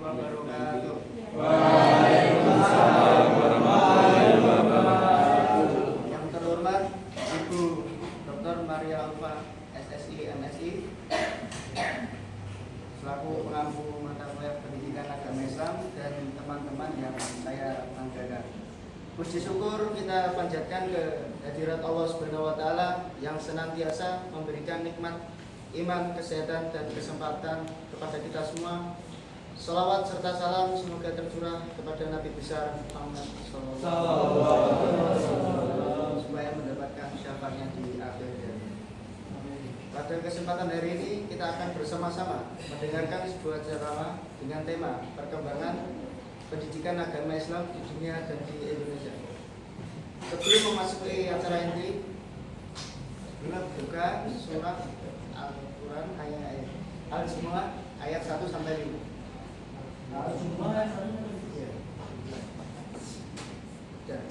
wabarakatuh. Waalaikumsalam warahmatullahi wabarakatuh. Yang terhormat Ibu Dr. Maria Alfa, SSI, MSI, selaku pengampu mata kuliah Pendidikan Agama Islam, dan teman-teman yang saya banggakan. Puji syukur kita panjatkan ke hadirat Allah Subhanahu wa taala yang senantiasa memberikan nikmat iman, kesehatan, dan kesempatan kepada kita semua. Salawat serta salam semoga tercurah kepada Nabi besar Muhammad SAW supaya mendapatkan syafaatnya di akhir hayat. Pada kesempatan hari ini kita akan bersama-sama mendengarkan sebuah ceramah dengan tema perkembangan pendidikan agama Islam di dunia dan di Indonesia. Sebelum memasuki acara inti, buka surat Al-Quran ayat Al-Jumu'ah ayat 1 sampai 5. Al-Jumu'ah ya.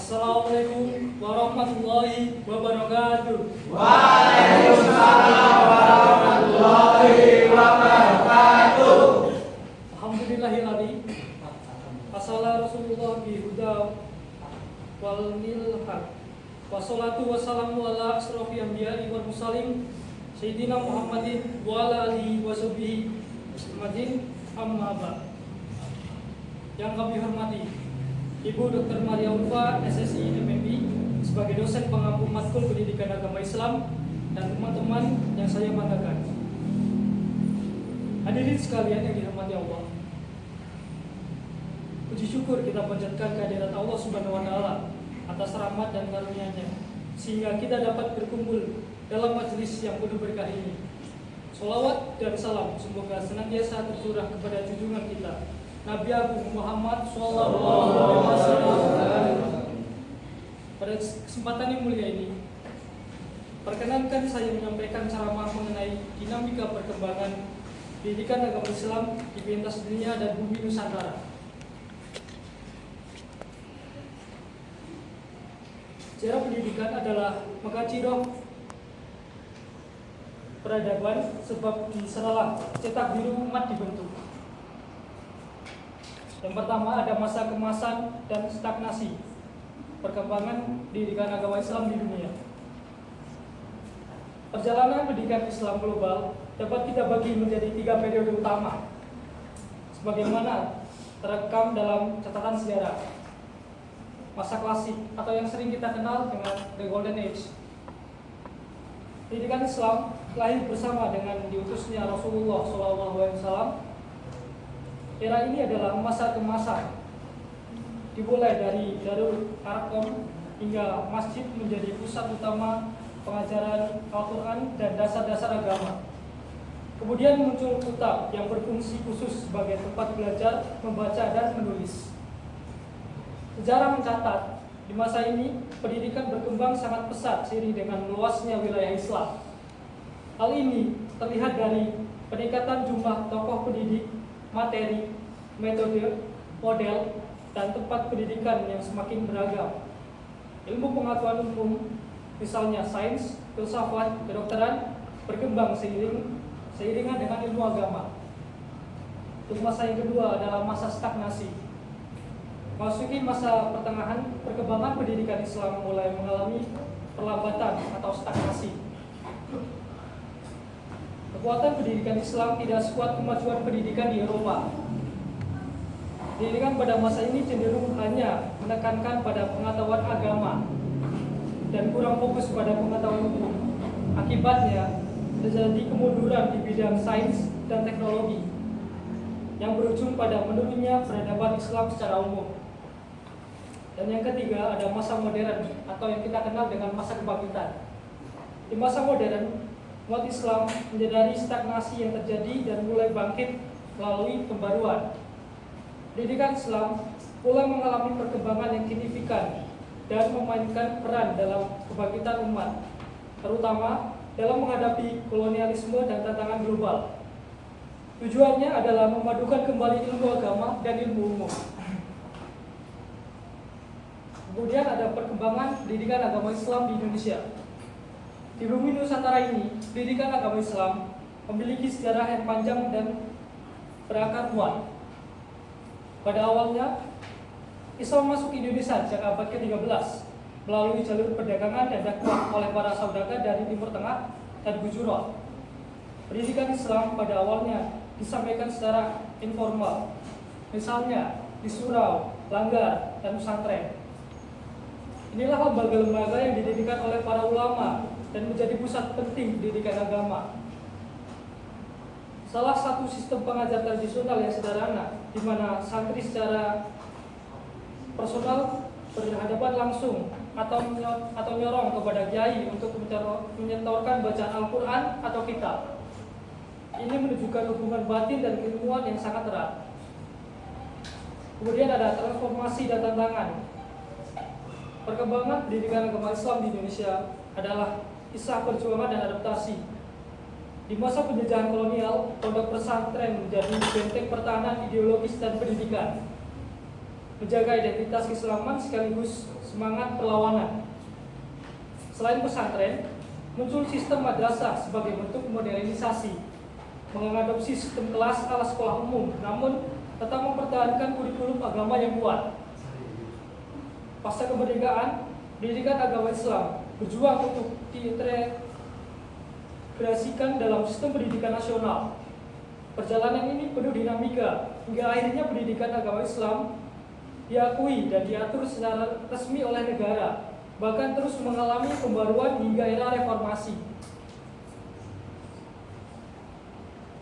Assalamualaikum warahmatullahi wabarakatuh. Waalaikumsalam warahmatullahi wabarakatuh. Alhamdulillahilladzi asala Rasulullah bi huda wal milhad. Wassalatu wassalamu ala asrofil anbiya'i wal mursalin sayyidina Muhammadin wa ala alihi wa sahbihi Muhammadin amma ba'd. Yang kami hormati Ibu Dr. Maria Alfa, SSI, MMI, sebagai dosen pengampu matkul pendidikan agama Islam, dan teman-teman yang saya banggakan. Hadirin sekalian yang dirahmati Allah, puji syukur kita panjatkan kehadirat Allah Subhanahu wa taala atas rahmat dan karunia-Nya sehingga kita dapat berkumpul dalam majelis yang penuh berkah ini. Sholawat dan salam semoga senantiasa tercurah kepada junjungan kita Nabi Agung Muhammad SAW. Pada kesempatan yang mulia ini, perkenankan saya menyampaikan ceramah mengenai dinamika perkembangan pendidikan agama Islam di pentas dunia dan bumi Nusantara. Sejarah pendidikan adalah mengkaji roh peradaban, sebab di sanalah cetak biru umat dibentuk. Yang pertama ada masa kemasan dan stagnasi perkembangan pendidikan agama Islam di dunia. Perjalanan pendidikan Islam global dapat kita bagi menjadi 3 periode utama, sebagaimana terekam dalam catatan sejarah. Masa klasik atau yang sering kita kenal dengan The Golden Age. Pendidikan Islam lahir bersama dengan diutusnya Rasulullah SAW. Era ini adalah masa kemasan, dimulai dari Darul Arqam hingga masjid menjadi pusat utama pengajaran Al-Quran dan dasar-dasar agama. Kemudian muncul kitab yang berfungsi khusus sebagai tempat belajar, membaca, dan menulis. Sejarah mencatat, di masa ini pendidikan berkembang sangat pesat seiring dengan luasnya wilayah Islam. Hal ini terlihat dari peningkatan jumlah tokoh pendidik, materi, metode, model, dan tempat pendidikan yang semakin beragam. Ilmu pengetahuan umum, misalnya sains, filsafat, kedokteran, berkembang seiringan dengan ilmu agama. Untuk masa yang kedua adalah masa stagnasi. Masuki masa pertengahan, perkembangan pendidikan Islam mulai mengalami perlambatan atau stagnasi. Kekuatan pendidikan Islam tidak sekuat kemajuan pendidikan di Eropa. Pendidikan pada masa ini cenderung hanya menekankan pada pengetahuan agama dan kurang fokus pada pengetahuan umum. Akibatnya, terjadi kemunduran di bidang sains dan teknologi yang berujung pada menurunnya peradaban Islam secara umum. Dan yang ketiga ada masa modern atau yang kita kenal dengan masa kebangkitan. Di masa modern, umat Islam menyadari stagnasi yang terjadi dan mulai bangkit melalui pembaruan. Pendidikan Islam mulai mengalami perkembangan yang signifikan dan memainkan peran dalam kebangkitan umat, terutama dalam menghadapi kolonialisme dan tantangan global. Tujuannya adalah memadukan kembali ilmu agama dan ilmu umum. Kemudian ada perkembangan pendidikan agama Islam di Indonesia. Di bumi Nusantara ini, pendidikan agama Islam memiliki sejarah yang panjang dan berakar kuat. Pada awalnya, Islam masuk ke Indonesia sejak abad ke-13 melalui jalur perdagangan dan dakwah oleh para saudagar dari Timur Tengah dan Gujarat. Pendidikan Islam pada awalnya disampaikan secara informal, misalnya di surau, langgar, dan pesantren. Inilah lembaga-lembaga yang didirikan oleh para ulama dan menjadi pusat penting pendidikan agama. Salah satu sistem pengajar tradisional yang sederhana, di mana santri secara personal berhadapan langsung atau nyorong kepada kiai untuk menyetorkan bacaan Al-Quran atau kitab. Ini menunjukkan hubungan batin dan keilmuan yang sangat erat. Kemudian ada transformasi dan tantangan. Perkembangan pendidikan agama Islam di Indonesia adalah kisah perjuangan dan adaptasi. Di masa penjajahan kolonial, pondok pesantren menjadi benteng pertahanan ideologis dan pendidikan, menjaga identitas keislaman sekaligus semangat perlawanan. Selain pesantren, muncul sistem madrasah sebagai bentuk modernisasi, mengadopsi sistem kelas ala sekolah umum, namun tetap mempertahankan kurikulum agama yang kuat. Pasca kemerdekaan, pendidikan agama Islam berjuang untuk diintegrasikan dalam sistem pendidikan nasional. Perjalanan ini penuh dinamika, hingga akhirnya pendidikan agama Islam diakui dan diatur secara resmi oleh negara, bahkan terus mengalami pembaruan hingga era reformasi.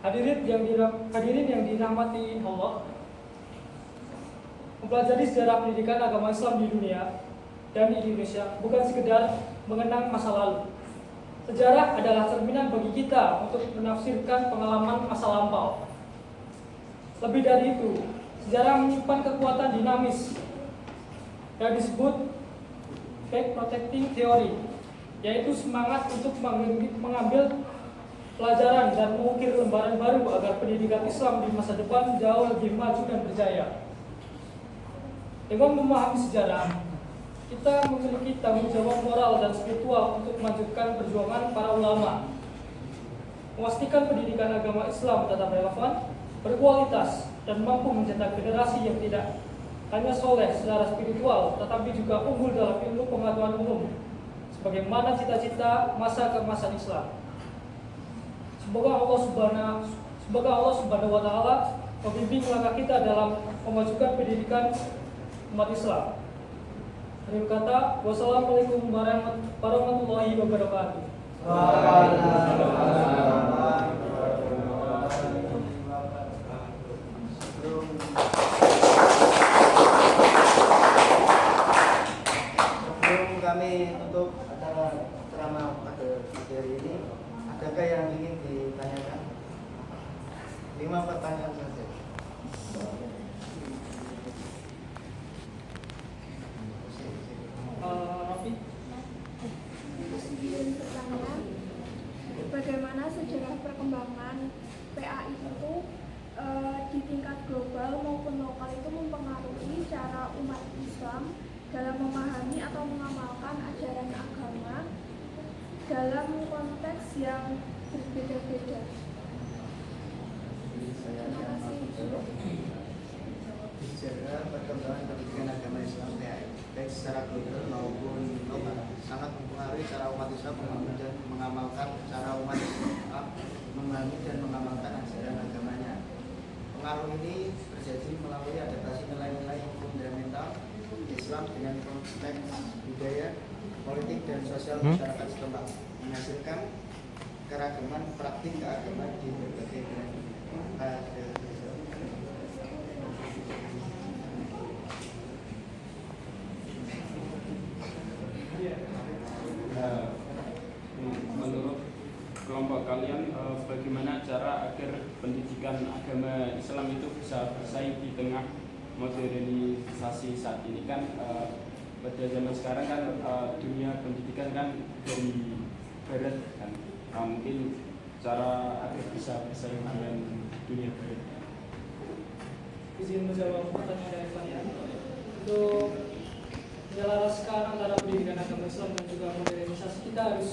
Hadirin yang dirahmati Allah, mempelajari sejarah pendidikan agama Islam di dunia dan di Indonesia bukan sekedar mengenang masa lalu. Sejarah adalah cerminan bagi kita untuk menafsirkan pengalaman masa lampau. Lebih dari itu, sejarah menyimpan kekuatan dinamis yang disebut fact protecting theory, yaitu semangat untuk mengambil pelajaran dan mengukir lembaran baru agar pendidikan Islam di masa depan jauh lebih maju dan berjaya. Dengan memahami sejarah, kita memiliki tanggung jawab moral dan spiritual untuk melanjutkan perjuangan para ulama, memastikan pendidikan agama Islam tetap relevan, berkualitas, dan mampu mencetak generasi yang tidak hanya soleh secara spiritual, tetapi juga unggul dalam ilmu pengetahuan umum, sebagaimana cita-cita masa keemasan Islam. Semoga Allah Subhanahu wa Ta'ala membimbing langkah kita dalam memajukan pendidikan umat Islam. Akhir kata, wassalamualaikum warahmatullahi wabarakatuh. Sebelum kami tutup acara ceramah pada materi ini, adakah yang ingin ditanyakan? 5 pertanyaan saja. Pertanyaan, bagaimana sejarah perkembangan PAI itu di tingkat global maupun lokal itu mempengaruhi cara umat Islam dalam memahami atau mengamalkan ajaran agama dalam konteks yang berbeda-beda. Terima kasih. Sejarah perkembangan pendidikan agama Islam PAI, baik secara global maupun lokal, sangat mempengaruhi cara umat Islam mengamalkan cara umat Islam memahami dan mengamalkan ajaran agamanya. Pengaruh ini terjadi melalui adaptasi nilai-nilai fundamental Islam dengan konteks budaya, politik, dan sosial masyarakat setempat, menghasilkan keragaman praktik keagamaan di berbagai daerah. Menurut kelompok kalian, bagaimana cara agar pendidikan agama Islam itu bisa bersaing di tengah modernisasi saat ini? Kan pada zaman sekarang kan dunia pendidikan kan dari barat kan, mungkin cara agar bisa bersaing dengan dunia barat. Izin menjawab pertanyaan dari kalian. Untuk menyelaraskan antara pendidikan agama Islam dan juga modernisasi, kita harus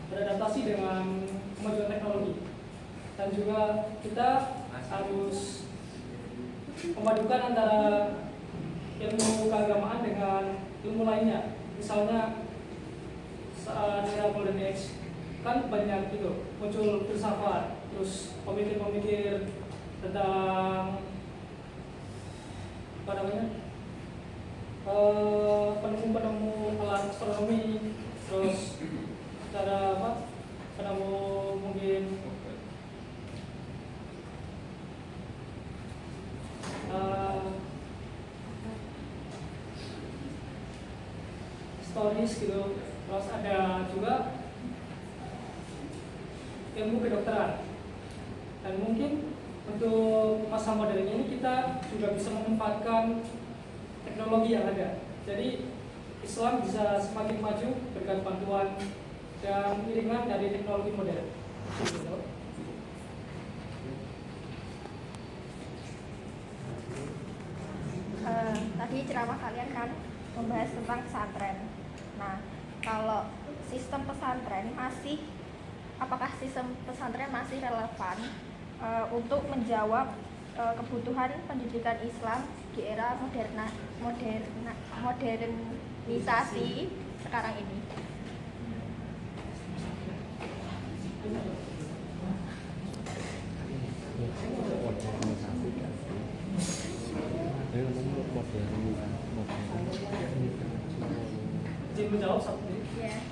beradaptasi dengan kemajuan teknologi, dan juga kita harus memadukan antara ilmu keagamaan dengan ilmu lainnya. Misalnya saat era Golden Age kan banyak itu muncul filsafat, terus pemikir-pemikir tentang penemu-penemu alat astronomi, terus cara penemu mungkin stories gitu. Terus ada juga ilmu kedokteran, dan mungkin untuk masa modern ini kita juga bisa memanfaatkan teknologi yang ada. Jadi Islam bisa semakin maju berkat bantuan dan iringan dari teknologi modern. Tadi ceramah kalian kan membahas tentang pesantren. Nah, kalau apakah sistem pesantren masih relevan untuk menjawab kebutuhan pendidikan Islam di era modernisasi sekarang ini? Izin menjawab satu nih.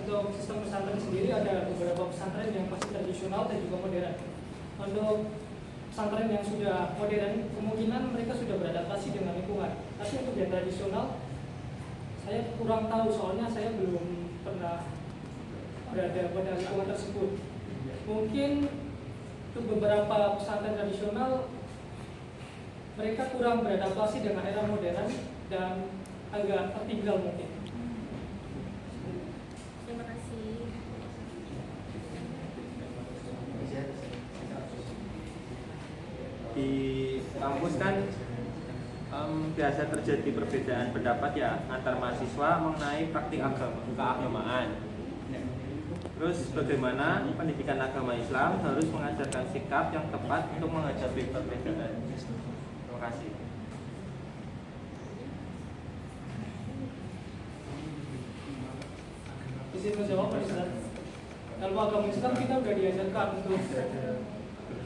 Untuk sistem pesantren sendiri ada beberapa pesantren yang masih tradisional dan juga modern. Untuk pesantren yang sudah modern, kemungkinan mereka sudah beradaptasi dengan lingkungan. Tapi untuk yang tradisional, saya kurang tahu, soalnya saya belum pernah berada pada lingkungan tersebut. Mungkin untuk beberapa pesantren tradisional, mereka kurang beradaptasi dengan era modern dan agak tertinggal mungkin. Terima kasih. Di kampus kan biasa terjadi perbedaan pendapat ya antar mahasiswa mengenai praktik keagamaan. Terus bagaimana pendidikan agama Islam harus mengajarkan sikap yang tepat untuk menghadapi perbedaan. Terima kasih. Izin menjawab, Pak Ustaz. Dalam agama Islam kita sudah diajarkan untuk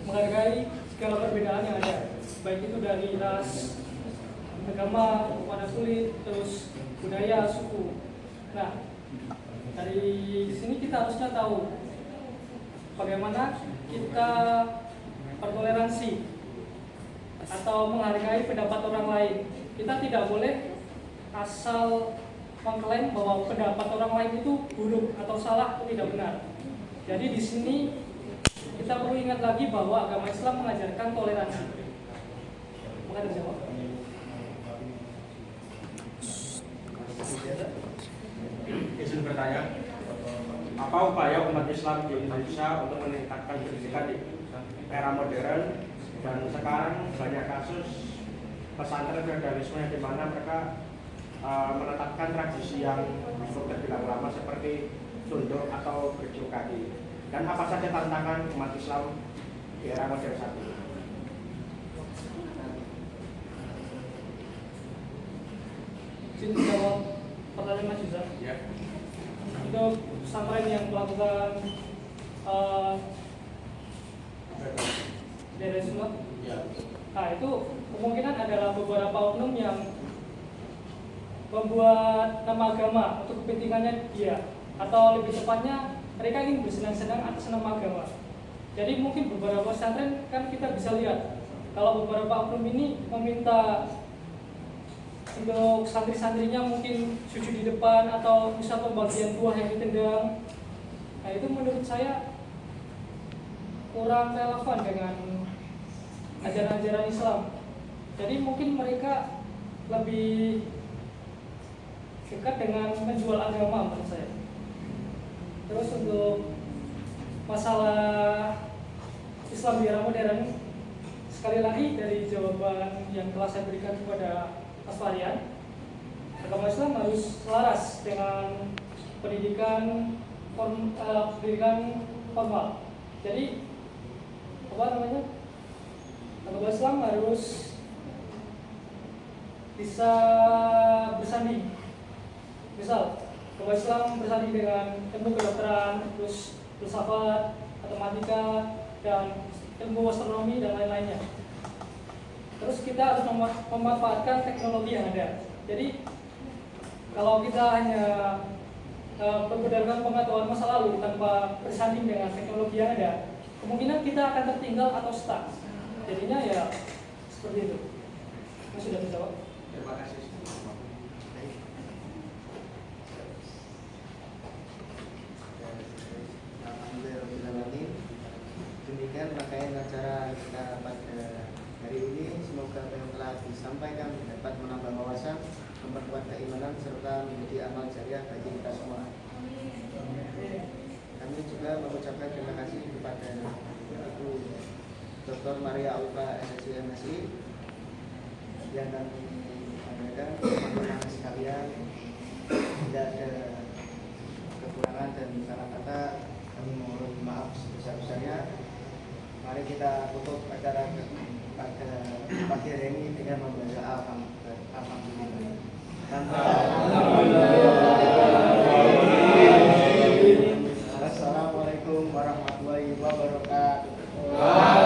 menghargai segala perbedaan yang ada, baik itu dari ras, agama, warna kulit, terus budaya, suku. Nah, dari sini kita harusnya tahu bagaimana kita bertoleransi atau menghargai pendapat orang lain. Kita tidak boleh asal mengklaim bahwa pendapat orang lain itu buruk atau salah atau tidak benar. Jadi di sini kita perlu ingat lagi bahwa agama Islam mengajarkan toleransi. Maka terjawab. Izin bertanya, apa upaya umat Islam di Indonesia untuk meningkatkan pendidikan di era modern dan sekarang banyak kasus pesantren feodalisme di mana mereka menetapkan tradisi yang sudah terbilang lama seperti tunduk atau berjuluk kaki, dan apa saja tantangan umat Islam di era modern saat ini? Izin menjawab pertanyaan Mas Yuza. Ya. Itu pesantren yang melakukan derealisme. Ya. Nah, itu kemungkinan adalah beberapa oknum yang membuat nama agama untuk kepentingannya dia, atau lebih tepatnya mereka ingin bersenang-senang atas nama agama. Jadi mungkin beberapa pesantren kan kita bisa lihat kalau beberapa oknum ini meminta untuk santri-santrinya mungkin sujud di depan atau misal pembagian buah yang ditendang. Nah, itu menurut saya kurang relevan dengan ajaran-ajaran Islam. Jadi mungkin mereka lebih dekat dengan menjual agama menurut saya. Terus untuk masalah Islam di era modern, sekali lagi dari jawaban yang telah saya berikan kepada Mas Farian, agama Islam harus selaras dengan pendidikan formal. Jadi agama Islam harus bisa bersanding. Misal, agama Islam bersanding dengan ilmu kedokteran, terus filsafat, matematika, dan ilmu astronomi dan lain-lainnya. Terus kita harus memanfaatkan teknologi yang ada. Jadi kalau kita hanya berdasarkan pengetahuan masa lalu tanpa bersanding dengan teknologi yang ada, kemungkinan kita akan tertinggal atau stuck. Jadinya ya seperti itu. Mas sudah menjawab. Terima kasih. Alhamdulillah. Demikian rangkaian acara kita pada hari ini. Semoga apa yang telah disampaikan dapat menambah wawasan, memperkuat keimanan, serta menjadi amal jariah bagi kita semua. Kami juga mengucapkan terima kasih kepada Ibu Dr. Maria Alfa SSC MSI yang kami sampaikan, teman-teman sekalian, tidak ada kekurangan dan salah kata, kami mohon maaf sebesar-besarnya. Mari kita tutup acara pada pagi hari ini dengan membaca Alhamdulillah. Assalamualaikum warahmatullahi wabarakatuh.